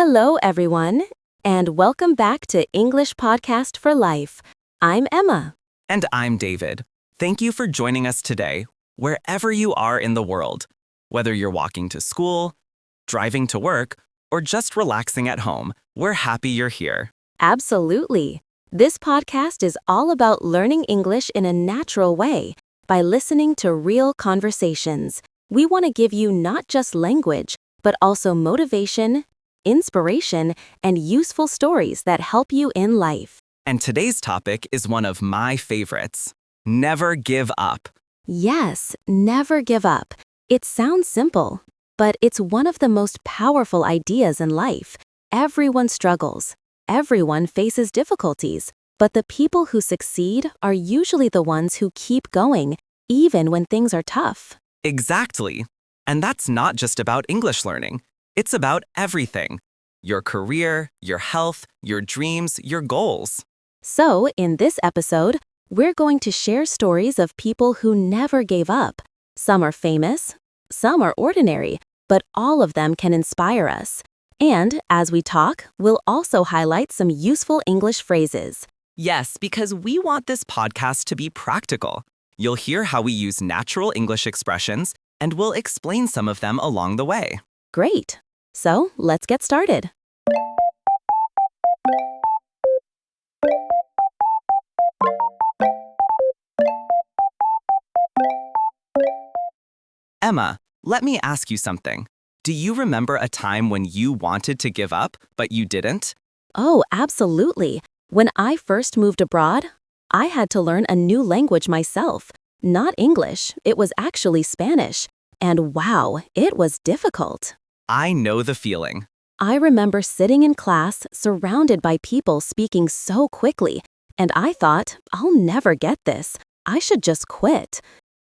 Hello, everyone, and welcome back to English Podcast for Life. I'm Emma. And I'm David. Thank you for joining us today, wherever you are in the world. Whether you're walking to school, driving to work, or just relaxing at home, we're happy you're here. Absolutely. This podcast is all about learning English in a natural way by listening to real conversations. We want to give you not just language, but also motivation, inspiration, and useful stories that help you in life. And today's topic is one of my favorites. Never give up. Yes, never give up. It sounds simple, but it's one of the most powerful ideas in life. Everyone struggles. Everyone faces difficulties, but the people who succeed are usually the ones who keep going, even when things are tough. Exactly. And that's not just about English learning. It's about everything. Your career, your health, your dreams, your goals. So, in this episode, we're going to share stories of people who never gave up. Some are famous, some are ordinary, but all of them can inspire us. And as we talk, we'll also highlight some useful English phrases. Yes, because we want this podcast to be practical. You'll hear how we use natural English expressions, and we'll explain some of them along the way. Great! So, let's get started. Emma, let me ask you something. Do you remember a time when you wanted to give up, but you didn't? Oh, absolutely. When I first moved abroad, I had to learn a new language myself. Not English, it was actually Spanish. And wow, it was difficult. I know the feeling. I remember sitting in class surrounded by people speaking so quickly, and I thought, I'll never get this. I should just quit.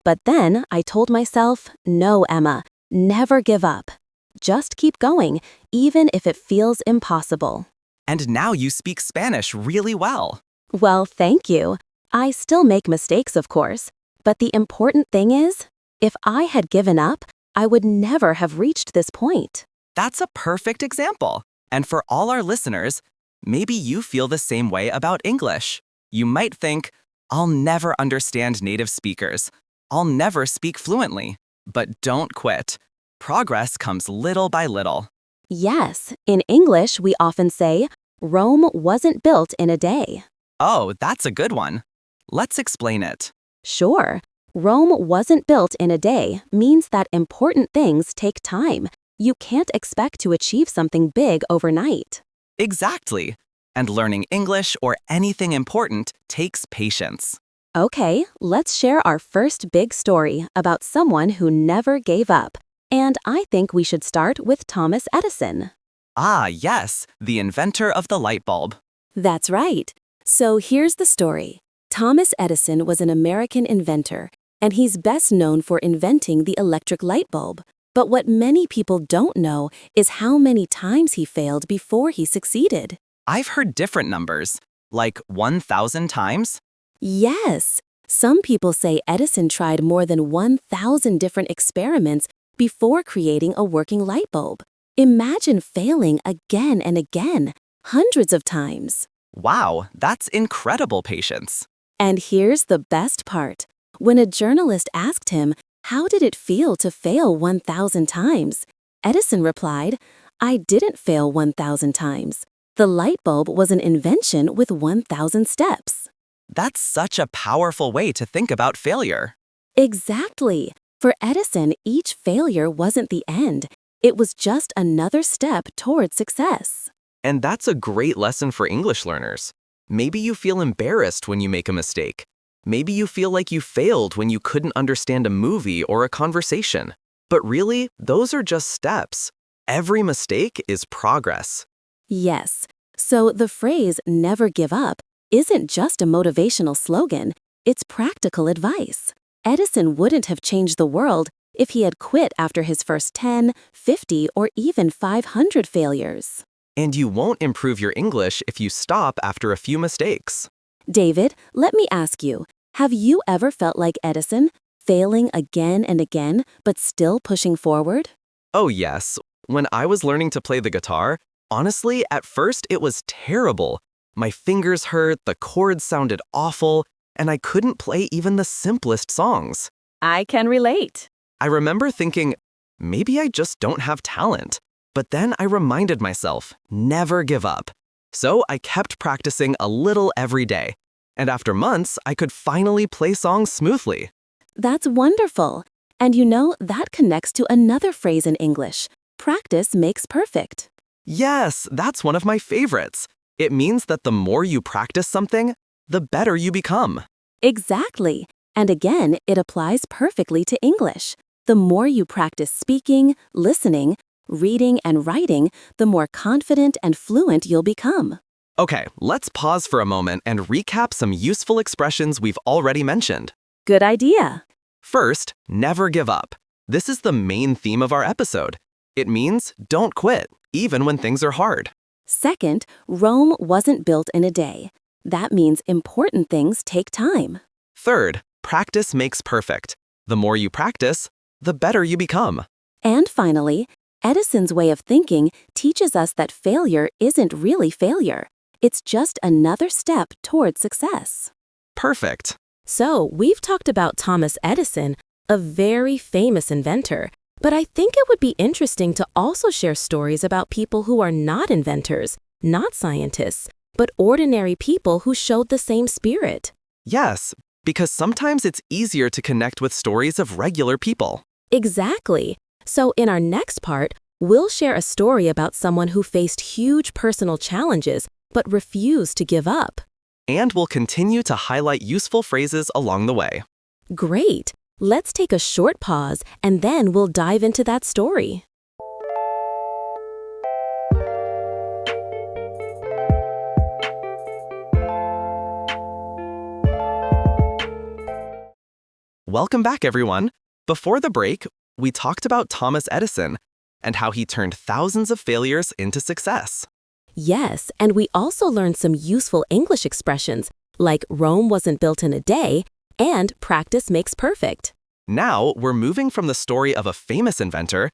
But then I told myself, no, Emma, never give up. Just keep going, even if it feels impossible. And now you speak Spanish really well. Well, thank you. I still make mistakes, of course. But the important thing is, if I had given up, I would never have reached this point. That's a perfect example. And for all our listeners, maybe you feel the same way about English. You might think, I'll never understand native speakers. I'll never speak fluently. But don't quit. Progress comes little by little. Yes, in English, we often say, Rome wasn't built in a day. Oh, that's a good one. Let's explain it. Sure, Rome wasn't built in a day means that important things take time. You can't expect to achieve something big overnight. Exactly. And learning English or anything important takes patience. Okay, let's share our first big story about someone who never gave up. And I think we should start with Thomas Edison. Ah, yes, the inventor of the light bulb. That's right. So here's the story. Thomas Edison was an American inventor, and he's best known for inventing the electric light bulb. But what many people don't know is how many times he failed before he succeeded. I've heard different numbers, like 1,000 times. Yes, some people say Edison tried more than 1,000 different experiments before creating a working light bulb. Imagine failing again and again, hundreds of times. Wow, that's incredible patience. And here's the best part. When a journalist asked him, how did it feel to fail 1,000 times? Edison replied, I didn't fail 1,000 times. The light bulb was an invention with 1,000 steps. That's such a powerful way to think about failure. Exactly. For Edison, each failure wasn't the end. It was just another step toward success. And that's a great lesson for English learners. Maybe you feel embarrassed when you make a mistake. Maybe you feel like you failed when you couldn't understand a movie or a conversation. But really, those are just steps. Every mistake is progress. Yes. So the phrase never give up isn't just a motivational slogan, it's practical advice. Edison wouldn't have changed the world if he had quit after his first 10, 50, or even 500 failures. And you won't improve your English if you stop after a few mistakes. David, let me ask you, have you ever felt like Edison, failing again and again, but still pushing forward? Oh yes, when I was learning to play the guitar, Honestly, at first it was terrible. My fingers hurt, the chords sounded awful, and I couldn't play even the simplest songs. I can relate. I remember thinking, maybe I just don't have talent. But then I reminded myself, never give up. So I kept practicing a little every day. And after months, I could finally play songs smoothly. That's wonderful. And you know, that connects to another phrase in English. Practice makes perfect. Yes, that's one of my favorites. It means that the more you practice something, the better you become. Exactly. And again, it applies perfectly to English. The more you practice speaking, listening, reading, and writing, the more confident and fluent you'll become. Okay, let's pause for a moment and recap some useful expressions we've already mentioned. Good idea. First, never give up. This is the main theme of our episode. It means don't quit, even when things are hard. Second, Rome wasn't built in a day. That means important things take time. Third, practice makes perfect. The more you practice, the better you become. And finally, Edison's way of thinking teaches us that failure isn't really failure. It's just another step toward success. Perfect. So, we've talked about Thomas Edison, a very famous inventor, but I think it would be interesting to also share stories about people who are not inventors, not scientists, but ordinary people who showed the same spirit. Yes, because sometimes it's easier to connect with stories of regular people. Exactly. So in our next part, we'll share a story about someone who faced huge personal challenges but refused to give up. And we'll continue to highlight useful phrases along the way. Great. Let's take a short pause and then we'll dive into that story. Welcome back, everyone. Before the break, we talked about Thomas Edison and how he turned thousands of failures into success. Yes, and we also learned some useful English expressions like Rome wasn't built in a day and practice makes perfect. Now, we're moving from the story of a famous inventor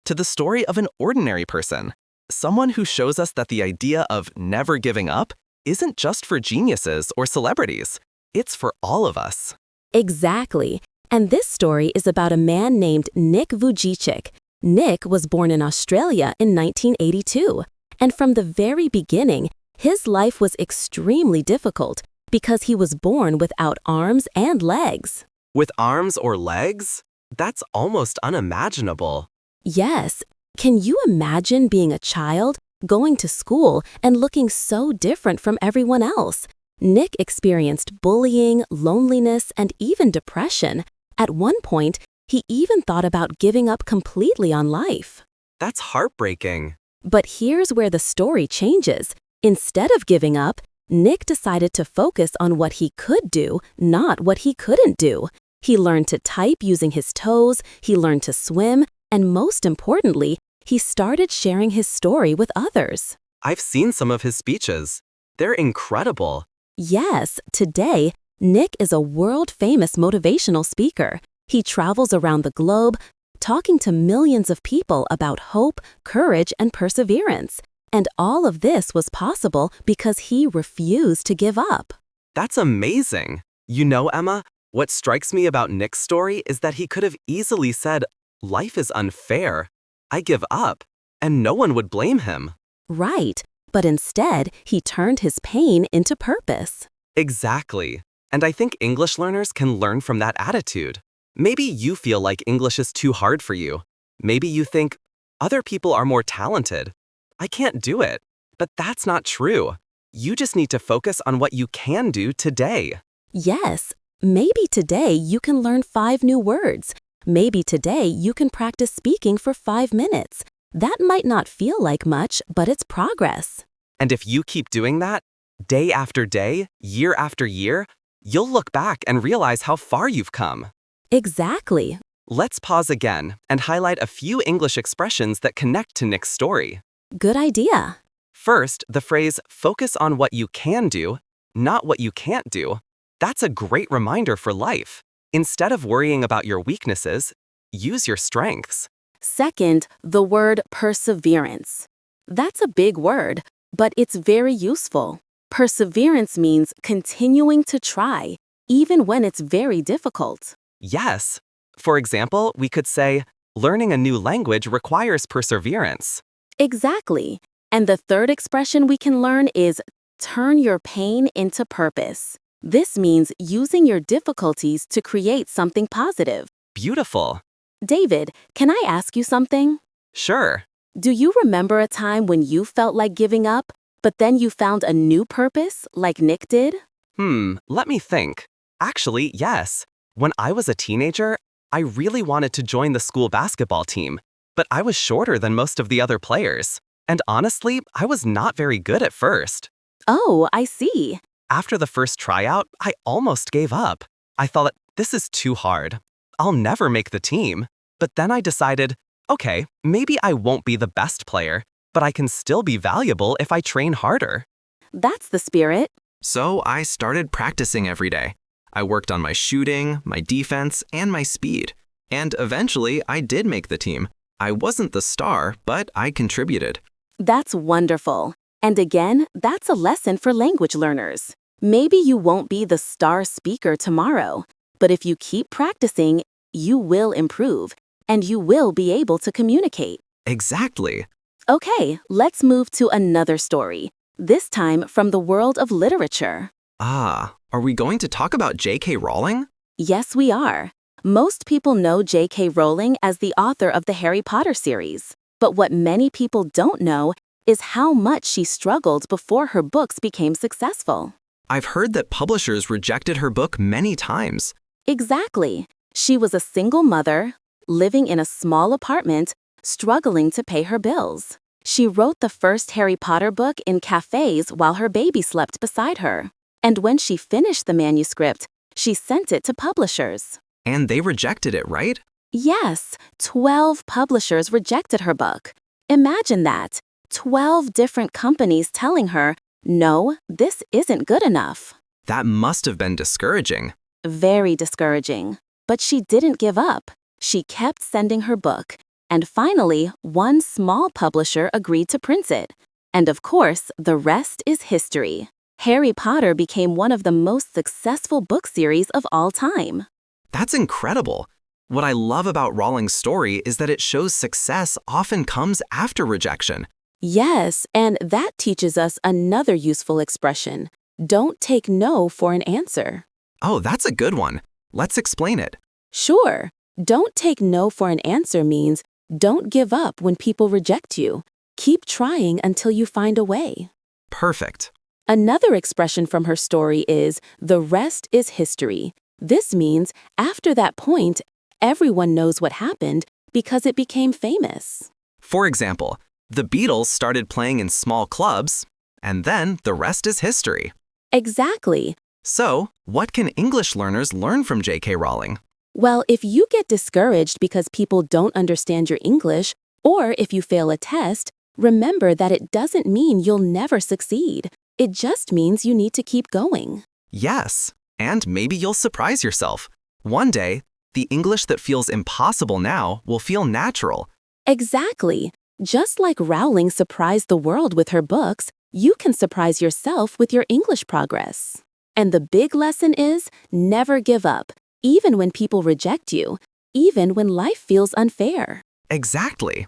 to the story of an ordinary person, someone who shows us that the idea of never giving up isn't just for geniuses or celebrities. It's for all of us. Exactly. And this story is about a man named Nick Vujicic. Nick was born in Australia in 1982. And from the very beginning, his life was extremely difficult because he was born without arms and legs. With arms or legs? That's almost unimaginable. Yes. Can you imagine being a child, going to school, and looking so different from everyone else? Nick experienced bullying, loneliness, and even depression. At one point, he even thought about giving up completely on life. That's heartbreaking. But here's where the story changes. Instead of giving up, Nick decided to focus on what he could do, not what he couldn't do. He learned to type using his toes, he learned to swim, and most importantly, he started sharing his story with others. I've seen some of his speeches. They're incredible. Yes, today, Nick is a world-famous motivational speaker. He travels around the globe, talking to millions of people about hope, courage, and perseverance. And all of this was possible because he refused to give up. That's amazing. You know, Emma, what strikes me about Nick's story is that he could have easily said, "Life is unfair. I give up," and no one would blame him. Right, but instead, he turned his pain into purpose. Exactly. And I think English learners can learn from that attitude. Maybe you feel like English is too hard for you. Maybe you think, other people are more talented. I can't do it. But that's not true. You just need to focus on what you can do today. Yes, maybe today you can learn 5 new words. Maybe today you can practice speaking for 5 minutes. That might not feel like much, but it's progress. And if you keep doing that, day after day, year after year, you'll look back and realize how far you've come. Exactly. Let's pause again and highlight a few English expressions that connect to Nick's story. Good idea. First, the phrase, focus on what you can do, not what you can't do. That's a great reminder for life. Instead of worrying about your weaknesses, use your strengths. Second, the word perseverance. That's a big word, but it's very useful. Perseverance means continuing to try, even when it's very difficult. Yes. For example, we could say, learning a new language requires perseverance. Exactly. And the third expression we can learn is turn your pain into purpose. This means using your difficulties to create something positive. Beautiful. David, can I ask you something? Sure. Do you remember a time when you felt like giving up, but then you found a new purpose, like Nick did? Let me think. Actually, yes. When I was a teenager, I really wanted to join the school basketball team, but I was shorter than most of the other players. And honestly, I was not very good at first. Oh, I see. After the first tryout, I almost gave up. I thought, this is too hard. I'll never make the team. But then I decided, okay, maybe I won't be the best player, but I can still be valuable if I train harder. That's the spirit. So I started practicing every day. I worked on my shooting, my defense, and my speed. And eventually, I did make the team. I wasn't the star, but I contributed. That's wonderful. And again, that's a lesson for language learners. Maybe you won't be the star speaker tomorrow, but if you keep practicing, you will improve, and you will be able to communicate. Exactly. Okay, let's move to another story, this time from the world of literature. Are we going to talk about J.K. Rowling? Yes, we are. Most people know J.K. Rowling as the author of the Harry Potter series, but what many people don't know is how much she struggled before her books became successful. I've heard that publishers rejected her book many times. Exactly. She was a single mother, living in a small apartment, struggling to pay her bills. She wrote the first Harry Potter book in cafes while her baby slept beside her. And when she finished the manuscript, she sent it to publishers. And they rejected it, right? Yes, 12 publishers rejected her book. Imagine that, 12 different companies telling her, no, this isn't good enough. That must have been discouraging. Very discouraging. But she didn't give up. She kept sending her book. And finally, one small publisher agreed to print it. And of course, the rest is history. Harry Potter became one of the most successful book series of all time. That's incredible. What I love about Rowling's story is that it shows success often comes after rejection. Yes, and that teaches us another useful expression. Don't take no for an answer. Oh, that's a good one. Let's explain it. Sure, don't take no for an answer means don't give up when people reject you. Keep trying until you find a way. Perfect. Another expression from her story is the rest is history. This means after that point, everyone knows what happened because it became famous. For example, the Beatles started playing in small clubs, and then the rest is history. Exactly. So, what can English learners learn from J.K. Rowling? Well, if you get discouraged because people don't understand your English, or if you fail a test, remember that it doesn't mean you'll never succeed. It just means you need to keep going. Yes, and maybe you'll surprise yourself. One day, the English that feels impossible now will feel natural. Exactly. Just like Rowling surprised the world with her books, you can surprise yourself with your English progress. And the big lesson is never give up, even when people reject you, even when life feels unfair. Exactly.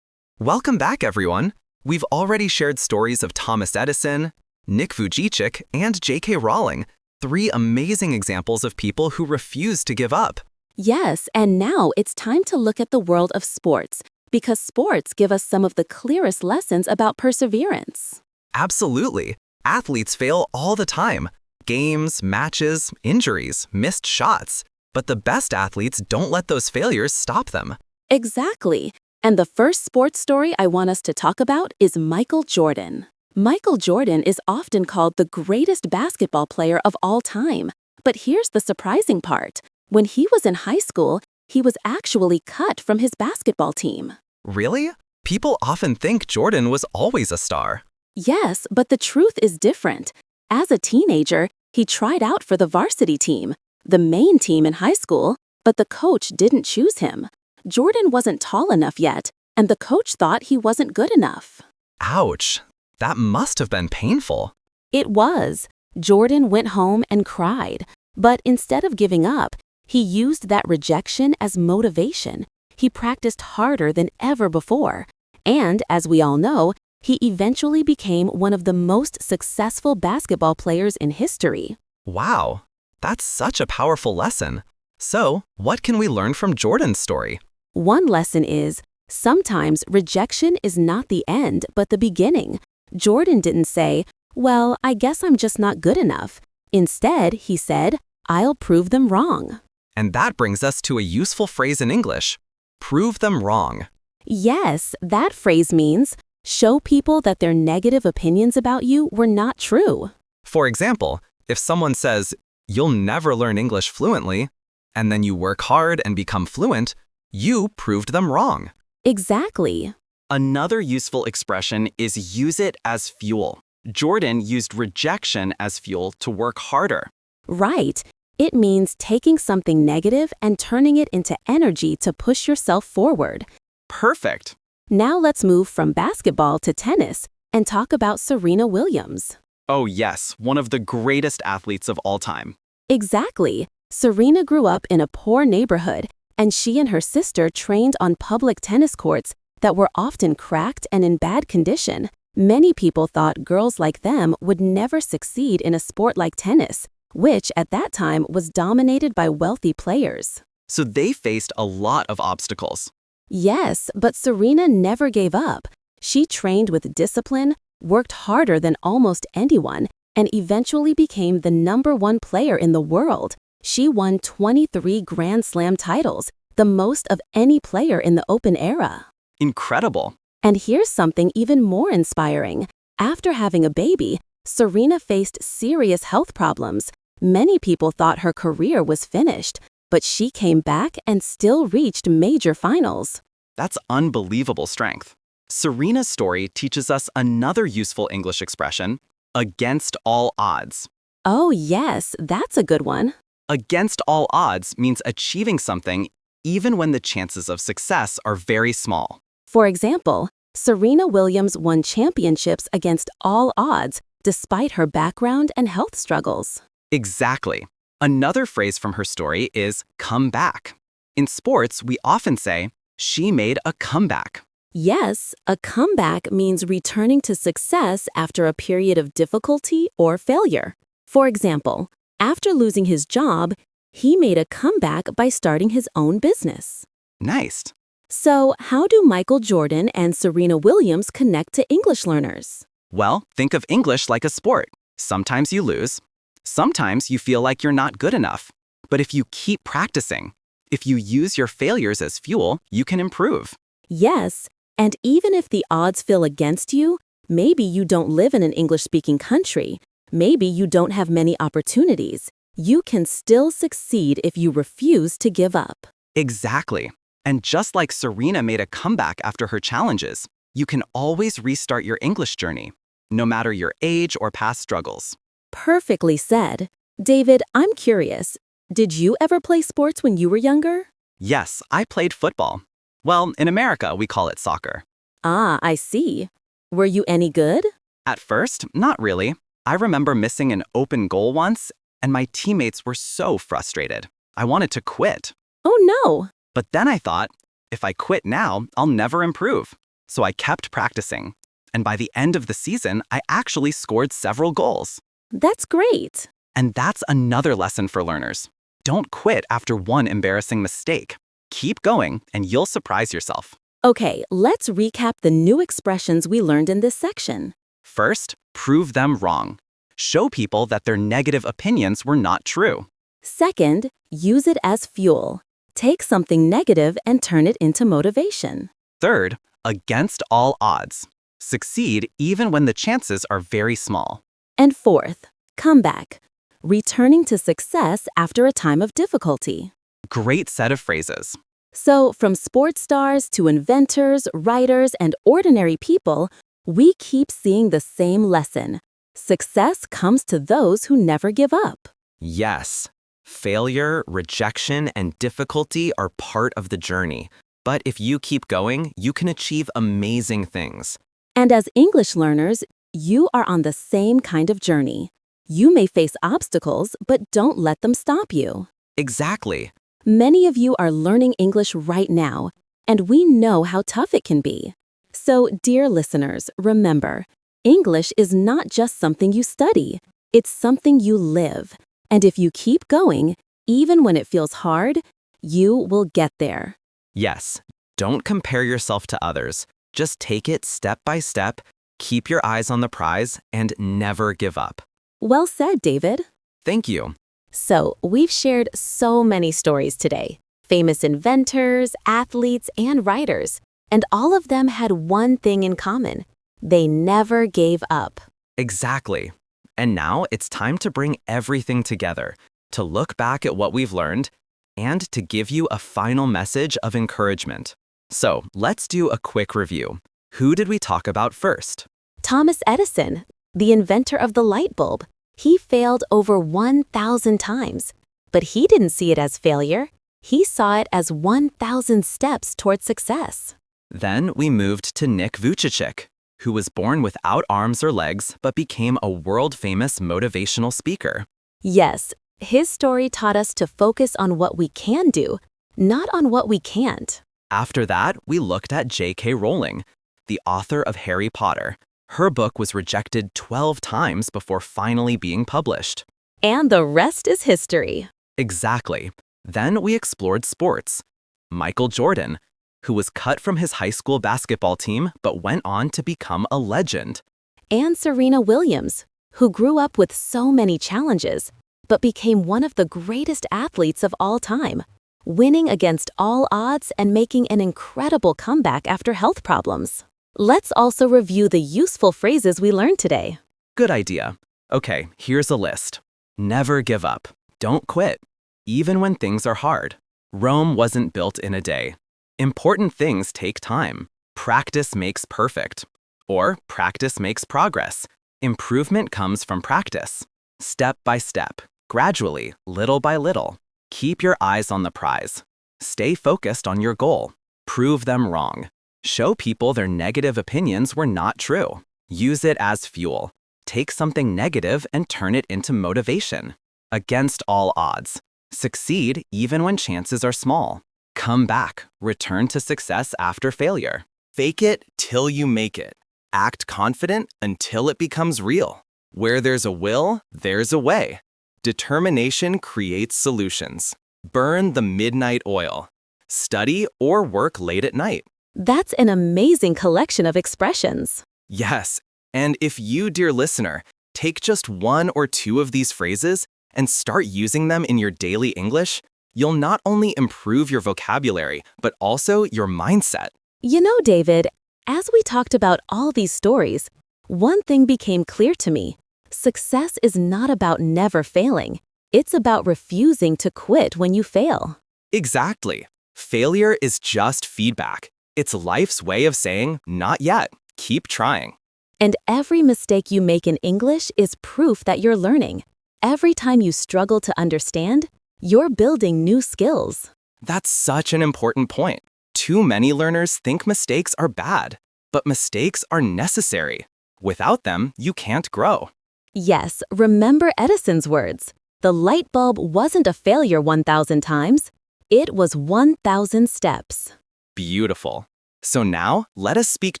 Welcome back, everyone. We've already shared stories of Thomas Edison, Nick Vujicic, and J.K. Rowling, 3 amazing examples of people who refuse to give up. Yes, and now it's time to look at the world of sports, because sports give us some of the clearest lessons about perseverance. Absolutely. Athletes fail all the time. Games, matches, injuries, missed shots. But the best athletes don't let those failures stop them. Exactly. And the first sports story I want us to talk about is Michael Jordan. Michael Jordan is often called the greatest basketball player of all time. But here's the surprising part. When he was in high school, he was actually cut from his basketball team. Really? People often think Jordan was always a star. Yes, but the truth is different. As a teenager, he tried out for the varsity team, the main team in high school, but the coach didn't choose him. Jordan wasn't tall enough yet, and the coach thought he wasn't good enough. Ouch. That must have been painful. It was. Jordan went home and cried, but instead of giving up, he used that rejection as motivation. He practiced harder than ever before, and as we all know, he eventually became one of the most successful basketball players in history. Wow, that's such a powerful lesson. So, what can we learn from Jordan's story? One lesson is, sometimes rejection is not the end but the beginning. Jordan didn't say, "Well, I guess I'm just not good enough." Instead, he said, "I'll prove them wrong." And that brings us to a useful phrase in English. Prove them wrong. Yes, that phrase means, show people that their negative opinions about you were not true. For example, if someone says, "You'll never learn English fluently," and then you work hard and become fluent, you proved them wrong. Exactly. Another useful expression is use it as fuel. Jordan used rejection as fuel to work harder. Right. It means taking something negative and turning it into energy to push yourself forward. Perfect. Now let's move from basketball to tennis and talk about Serena Williams. Oh yes, one of the greatest athletes of all time. Exactly. Serena grew up in a poor neighborhood, and she and her sister trained on public tennis courts that were often cracked and in bad condition. Many people thought girls like them would never succeed in a sport like tennis, which at that time was dominated by wealthy players. So they faced a lot of obstacles. Yes, but Serena never gave up. She trained with discipline, worked harder than almost anyone, and eventually became the #1 player in the world. She won 23 Grand Slam titles, the most of any player in the Open era. Incredible. And here's something even more inspiring. After having a baby, Serena faced serious health problems. Many people thought her career was finished, but she came back and still reached major finals. That's unbelievable strength. Serena's story teaches us another useful English expression, against all odds. Oh yes, that's a good one. Against all odds means achieving something even when the chances of success are very small. For example, Serena Williams won championships against all odds despite her background and health struggles. Exactly. Another phrase from her story is come back. In sports, we often say, she made a comeback. Yes, a comeback means returning to success after a period of difficulty or failure. For example, after losing his job, he made a comeback by starting his own business. Nice. So, how do Michael Jordan and Serena Williams connect to English learners? Well, think of English like a sport. Sometimes you lose. Sometimes you feel like you're not good enough. But if you keep practicing, if you use your failures as fuel, you can improve. Yes, and even if the odds feel against you, maybe you don't live in an English-speaking country, maybe you don't have many opportunities, you can still succeed if you refuse to give up. Exactly. And just like Serena made a comeback after her challenges, you can always restart your English journey, no matter your age or past struggles. Perfectly said. David, I'm curious. Did you ever play sports when you were younger? Yes, I played football. Well, in America, we call it soccer. Ah, I see. Were you any good? At first, not really. I remember missing an open goal once, and my teammates were so frustrated. I wanted to quit. Oh no! But then I thought, if I quit now, I'll never improve. So I kept practicing. And by the end of the season, I actually scored several goals. That's great. And that's another lesson for learners. Don't quit after one embarrassing mistake. Keep going, and you'll surprise yourself. Okay, let's recap the new expressions we learned in this section. First, prove them wrong. Show people that their negative opinions were not true. Second, use it as fuel. Take something negative and turn it into motivation. Third, against all odds. Succeed even when the chances are very small. And fourth, comeback. Returning to success after a time of difficulty. Great set of phrases. So, from sports stars to inventors, writers, and ordinary people, we keep seeing the same lesson. Success comes to those who never give up. Yes. Failure, rejection, and difficulty are part of the journey. But if you keep going, you can achieve amazing things. And as English learners, you are on the same kind of journey. You may face obstacles, but don't let them stop you. Exactly. Many of you are learning English right now, and we know how tough it can be. So, dear listeners, remember, English is not just something you study, it's something you live. And if you keep going, even when it feels hard, you will get there. Yes, don't compare yourself to others. Just take it step by step, keep your eyes on the prize, and never give up. Well said, David. Thank you. So, we've shared so many stories today. Famous inventors, athletes, and writers. And all of them had one thing in common. They never gave up. Exactly. And now it's time to bring everything together, to look back at what we've learned, and to give you a final message of encouragement. So, let's do a quick review. Who did we talk about first? Thomas Edison, the inventor of the light bulb. He failed over 1,000 times. But he didn't see it as failure. He saw it as 1,000 steps toward success. Then we moved to Nick Vujicic, who was born without arms or legs but became a world-famous motivational speaker. Yes, his story taught us to focus on what we can do, not on what we can't. After that, we looked at J.K. Rowling, the author of Harry Potter. Her book was rejected 12 times before finally being published. And the rest is history. Exactly. Then we explored sports. Michael Jordan, who was cut from his high school basketball team but went on to become a legend. And Serena Williams, who grew up with so many challenges, but became one of the greatest athletes of all time, winning against all odds and making an incredible comeback after health problems. Let's also review the useful phrases we learned today. Good idea. Okay, here's a list. Never give up. Don't quit. Even when things are hard. Rome wasn't built in a day. Important things take time. Practice makes perfect. Or practice makes progress. Improvement comes from practice. Step by step. Gradually, little by little. Keep your eyes on the prize. Stay focused on your goal. Prove them wrong. Show people their negative opinions were not true. Use it as fuel. Take something negative and turn it into motivation. Against all odds. Succeed even when chances are small. Come back. Return to success after failure. Fake it till you make it. Act confident until it becomes real. Where there's a will, there's a way. Determination creates solutions. Burn the midnight oil. Study or work late at night. That's an amazing collection of expressions. Yes, and if you, dear listener, take just one or two of these phrases and start using them in your daily English, you'll not only improve your vocabulary, but also your mindset. You know, David, as we talked about all these stories, one thing became clear to me. Success is not about never failing. It's about refusing to quit when you fail. Exactly. Failure is just feedback. It's life's way of saying, not yet, keep trying. And every mistake you make in English is proof that you're learning. Every time you struggle to understand, you're building new skills. That's such an important point. Too many learners think mistakes are bad, but mistakes are necessary. Without them, you can't grow. Yes, remember Edison's words. The light bulb wasn't a failure 1,000 times. It was 1,000 steps. Beautiful. So now, let us speak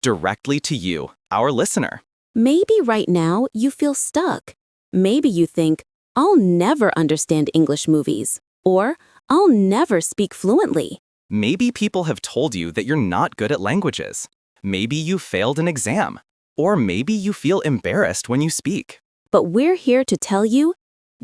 directly to you, our listener. Maybe right now you feel stuck. Maybe you think, I'll never understand English movies, or I'll never speak fluently. Maybe people have told you that you're not good at languages. Maybe you failed an exam, or maybe you feel embarrassed when you speak. But we're here to tell you,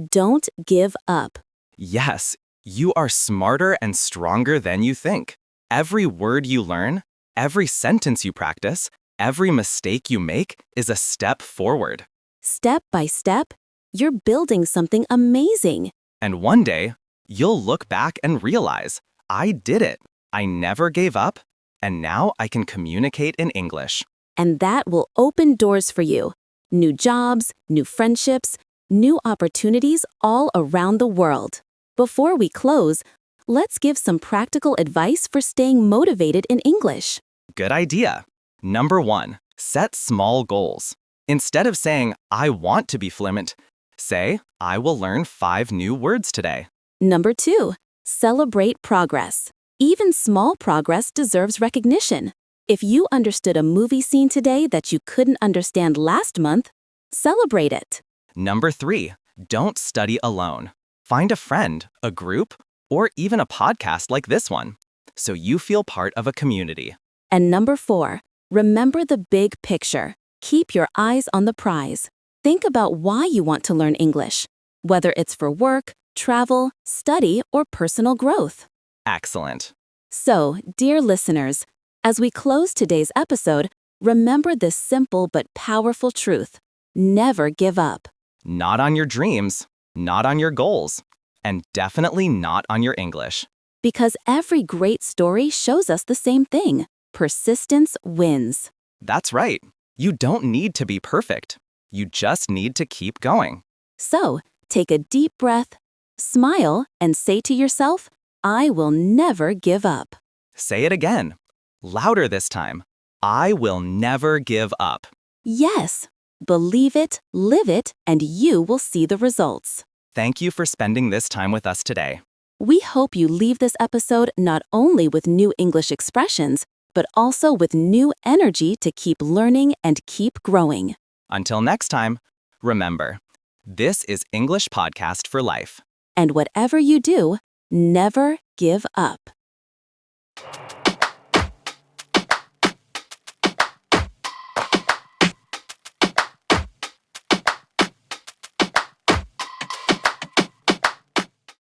don't give up. Yes, you are smarter and stronger than you think. Every word you learn, every sentence you practice, every mistake you make is a step forward. Step by step, you're building something amazing. And one day, you'll look back and realize, I did it. I never gave up, and now I can communicate in English. And that will open doors for you. New jobs, new friendships, new opportunities all around the world. Before we close, let's give some practical advice for staying motivated in English. Good idea. Number 1, set small goals. Instead of saying, I want to be fluent, say, I will learn 5 new words today. Number 2, celebrate progress. Even small progress deserves recognition. If you understood a movie scene today that you couldn't understand last month, celebrate it. Number 3, don't study alone. Find a friend, a group, or even a podcast like this one, so you feel part of a community. And number 4, remember the big picture. Keep your eyes on the prize. Think about why you want to learn English, whether it's for work, travel, study, or personal growth. Excellent. So, dear listeners, as we close today's episode, remember this simple but powerful truth. Never give up. Not on your dreams, not on your goals, and definitely not on your English. Because every great story shows us the same thing. Persistence wins. That's right. You don't need to be perfect. You just need to keep going. So, take a deep breath, smile, and say to yourself, I will never give up. Say it again. Louder this time. I will never give up. Yes. Believe it, live it, and you will see the results. Thank you for spending this time with us today. We hope you leave this episode not only with new English expressions, but also with new energy to keep learning and keep growing. Until next time, remember, this is English Podcast for Life. And whatever you do, never give up.